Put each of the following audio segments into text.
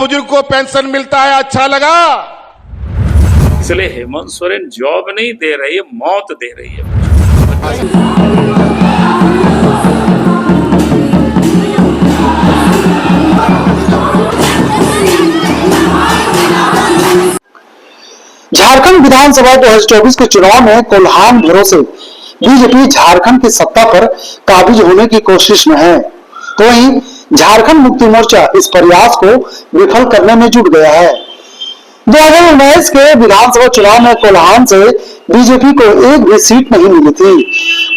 बुजुर्ग को पेंशन मिलता है, अच्छा लगा। इसलिए हेमंत सोरेन जॉब नहीं दे रही है, मौत दे रही है। झारखंड विधानसभा 2024 के चुनाव में कोल्हान भरोसे बीजेपी झारखंड की सत्ता पर काबिज होने की कोशिश में है, तो वहीं झारखंड मुक्ति मोर्चा इस प्रयास को विफल करने में जुट गया है। 2019 के विधानसभा चुनाव में कोल्हान से बीजेपी को एक भी सीट नहीं मिली थी।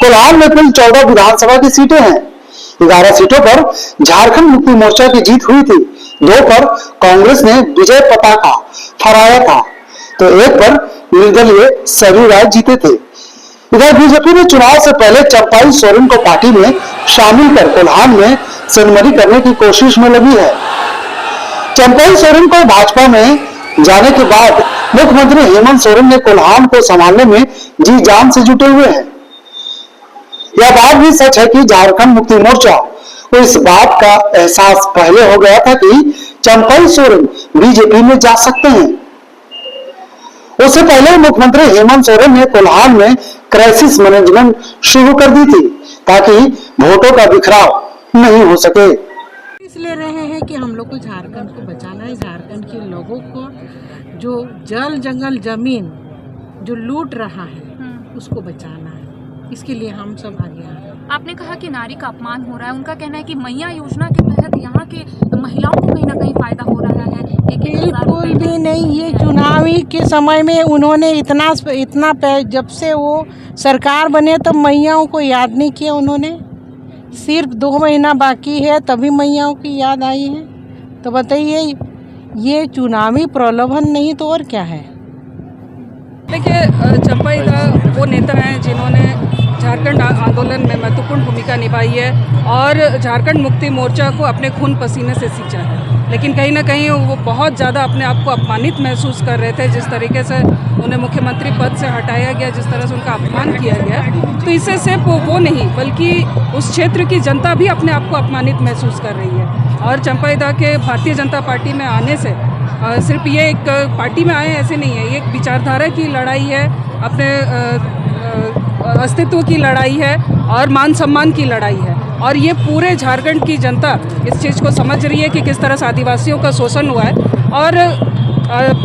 कोल्हान में कुल 14 विधानसभा की सीटें हैं। 11 सीटों पर झारखंड मुक्ति मोर्चा की जीत हुई थी, 2 पर कांग्रेस ने विजय पताका फहराया था, तो 1 पर निर्दलीय सरयू राय जीते थे। इधर बीजेपी ने चुनाव से पहले चंपाई सोरेन को पार्टी में शामिल कर कोल्हान में सनमरी करने की कोशिश में लगी है। चंपाई सोरेन को भाजपा में जाने के बाद मुख्यमंत्री हेमंत सोरेन ने कोल्हान को संभालने में जी जान से जुटे हुए हैं। यह बात भी सच है कि झारखंड मुक्ति मोर्चा को इस बात का एहसास पहले हो गया था कि चंपाई सोरेन बीजेपी में जा सकते हैं। उससे पहले मुख्यमंत्री हेमंत सोरेन ने कोल्हान में क्राइसिस मैनेजमेंट शुरू कर दी थी ताकि वोटों का बिखराव नहीं हो सके। इसलिए रहे हैं कि हम लोग को झारखंड को बचाना है, झारखंड के लोगों को जो जल जंगल जमीन जो लूट रहा है उसको बचाना है, इसके लिए हम सब आगे आए। आपने कहा कि नारी का अपमान हो रहा है, उनका कहना है कि मैया योजना के तहत यहाँ के महिलाओं को कहीं ना कहीं फायदा हो रहा है। बिल्कुल भी नहीं, ये चुनावी के समय में उन्होंने इतना जब से वो सरकार बने तब मैयाओं को याद नहीं किया उन्होंने। सिर्फ 2 महीना बाकी है तभी मैयाओं की याद आई है, तो बताइए ये चुनावी प्रलोभन नहीं तो और क्या है। देखिए, चंपाई दा वो नेता हैं जिन्होंने झारखंड आंदोलन में महत्वपूर्ण भूमिका निभाई है और झारखंड मुक्ति मोर्चा को अपने खून पसीने से सींचा है, लेकिन कहीं ना कहीं वो बहुत ज़्यादा अपने आप को अपमानित महसूस कर रहे थे। जिस तरीके से उन्हें मुख्यमंत्री पद से हटाया गया, जिस तरह से उनका अपमान किया गया, तो इससे सिर्फ वो नहीं बल्कि उस क्षेत्र की जनता भी अपने आप को अपमानित महसूस कर रही है। और चंपाई दा के भारतीय जनता पार्टी में आने से सिर्फ ये एक पार्टी में आए ऐसे नहीं है, ये एक विचारधारा की लड़ाई है, अपने अस्तित्व की लड़ाई है और मान सम्मान की लड़ाई है। और ये पूरे झारखंड की जनता इस चीज़ को समझ रही है कि किस तरह से आदिवासियों का शोषण हुआ है। और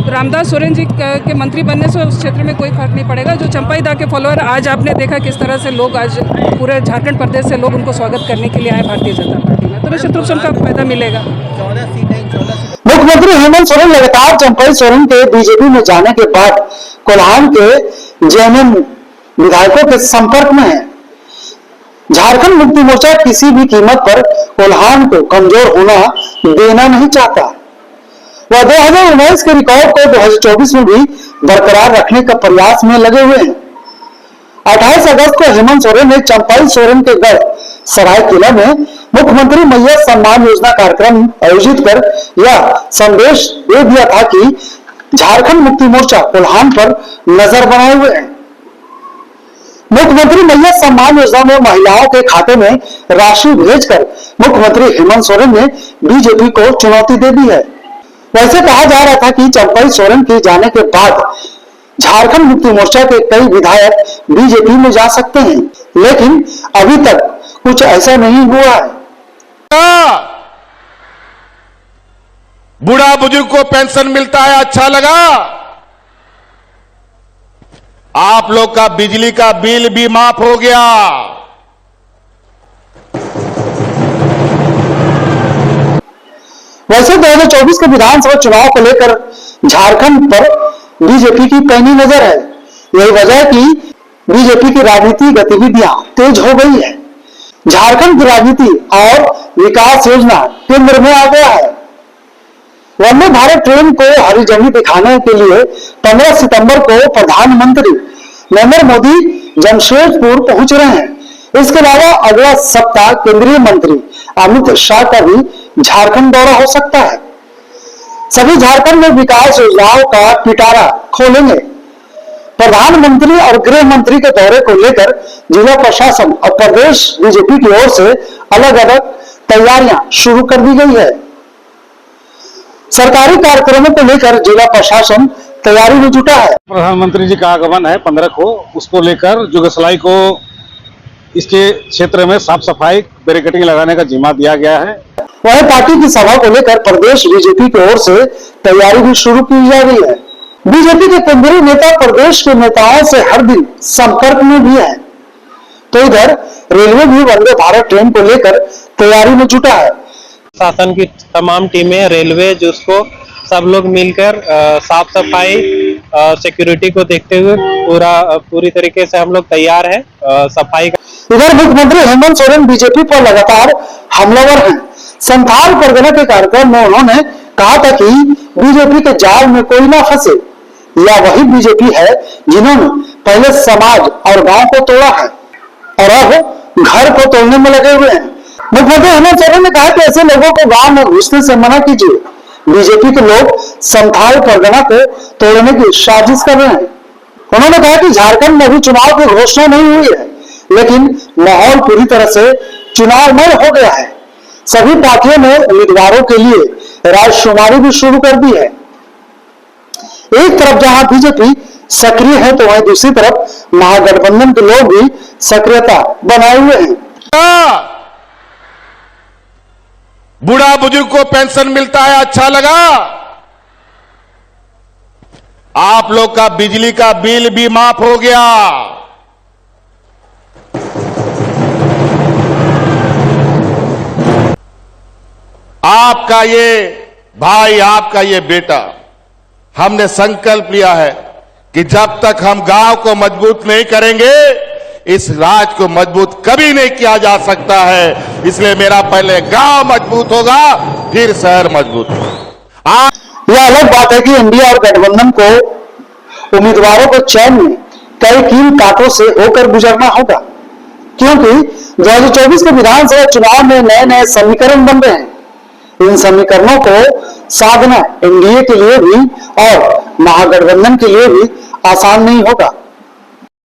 रामदास सोरेन जी के मंत्री बनने से उस क्षेत्र में कोई फर्क नहीं पड़ेगा। जो चंपाई दा के फॉलोअर, आज आपने देखा किस तरह से लोग, आज पूरे झारखंड प्रदेश से लोग उनको स्वागत करने के लिए आए भारतीय जनता पार्टी में, तो निश्चित रूप से उनका फायदा मिलेगा। मुख्यमंत्री हेमंत सोरेन लगातार चंपाई सोरेन के बीजेपी में जाने के बाद कोल्हान के जेएमएम विधायकों के संपर्क में है। झारखंड मुक्ति मोर्चा किसी भी कीमत पर कोल्हान को कमजोर होना देना नहीं चाहता। वह 2019 के रिकॉर्ड को 2024 में भी बरकरार रखने का प्रयास में लगे हुए हैं। 28 अगस्त को हेमंत सोरेन ने चंपाई सोरेन के गढ़ सरायकेला में मुख्यमंत्री मैया सम्मान योजना कार्यक्रम आयोजित कर यह संदेश दे दिया था कि झारखंड मुक्ति मोर्चा कोल्हान पर नजर बनाए हुए है। मुख्यमंत्री मैया सम्मान योजना में महिलाओं के खाते में राशि भेजकर मुख्यमंत्री हेमंत सोरेन ने बीजेपी को चुनौती दे दी है। वैसे कहा जा रहा था कि चंपाई सोरेन के जाने के बाद झारखंड मुक्ति मोर्चा के कई विधायक बीजेपी में जा सकते हैं, लेकिन अभी तक कुछ ऐसा नहीं हुआ है। बूढ़ा बुजुर्ग को पेंशन मिलता है, अच्छा लगा। आप लोग का बिजली का बिल भी माफ हो गया। वैसे 2024 के विधानसभा चुनाव को लेकर झारखंड पर बीजेपी की पैनी नजर है। यही वजह है कि बीजेपी की राजनीतिक गतिविधियां तेज हो गई है। झारखंड की राजनीति और विकास योजना केंद्र में आ गया है। वंदे भारत ट्रेन को हरी झंडी दिखाने के लिए 15 सितंबर को प्रधानमंत्री नरेंद्र मोदी जमशेदपुर पहुंच रहे हैं। इसके अलावा अगला सप्ताह केंद्रीय मंत्री अमित शाह का भी झारखंड दौरा हो सकता है। सभी झारखंड में विकास योजनाओं का पिटारा खोलेंगे। प्रधानमंत्री और गृह मंत्री के दौरे को लेकर जिला प्रशासन और प्रदेश बीजेपी की ओर से अलग अलग तैयारियां शुरू कर दी गई है। सरकारी कार्यक्रमों को लेकर जिला प्रशासन तैयारी में जुटा है। प्रधानमंत्री जी का आगमन है 15 को, उसको लेकर जुगसलाई को इसके क्षेत्र में साफ सफाई बैरिकेडिंग लगाने का जिम्मा दिया गया है। वहीं पार्टी की सभा को लेकर प्रदेश बीजेपी की ओर से तैयारी भी शुरू की जा रही है। बीजेपी के केंद्रीय नेता प्रदेश के नेताओं से हर दिन संपर्क में भी है, तो इधर रेलवे भी वंदे भारत ट्रेन को लेकर तैयारी में जुटा है। शासन की तमाम टीमें, रेलवे, जिसको सब लोग मिलकर साफ सफाई, सिक्योरिटी को देखते हुए पूरी तरीके से हम लोग तैयार हैं सफाई का। इधर मुख्यमंत्री हेमंत सोरेन बीजेपी पर लगातार हमलावर हैं। संथाल परगना के कार्यक्रम में उन्होंने कहा था कि बीजेपी के जाल में कोई ना फंसे। यह वही बीजेपी है जिन्होंने पहले समाज और गांव को तोड़ा है और अब घर को तोड़ने में लगे हुए हैं। मुख्यमंत्री हेमंत सोरेन ने कहा कि ऐसे लोगों को गांव में घुसने से मना कीजिए। बीजेपी के लोग संथाल परगना को तोड़ने की साजिश कर रहे हैं। उन्होंने कहा कि झारखंड में भी चुनाव की घोषणा नहीं हुई है, लेकिन माहौल पूरी तरह से चुनावमय हो गया है। सभी पार्टियों ने उम्मीदवारों के लिए रायशुमारी भी शुरू कर दी है। एक तरफ जहां बीजेपी सक्रिय है, तो वहीं दूसरी तरफ महागठबंधन के लोग भी सक्रियता बनाए हुए हैं। बूढ़ा बुजुर्ग को पेंशन मिलता है, अच्छा लगा। आप लोग का बिजली का बिल भी माफ हो गया। आपका ये भाई, आपका ये बेटा, हमने संकल्प लिया है कि जब तक हम गांव को मजबूत नहीं करेंगे, इस राज को मजबूत कभी नहीं किया जा सकता है। इसलिए मेरा पहले गांव मजबूत होगा, फिर शहर मजबूत होगा। यह अलग बात है कि एनडीए और गठबंधन को उम्मीदवारों को चयन में कई कील कांटों से होकर गुजरना होगा, क्योंकि 2024 के विधानसभा चुनाव में नए नए समीकरण बन रहे हैं। इन समीकरणों को साधना एनडीए के लिए भी और महागठबंधन के लिए भी आसान नहीं होगा।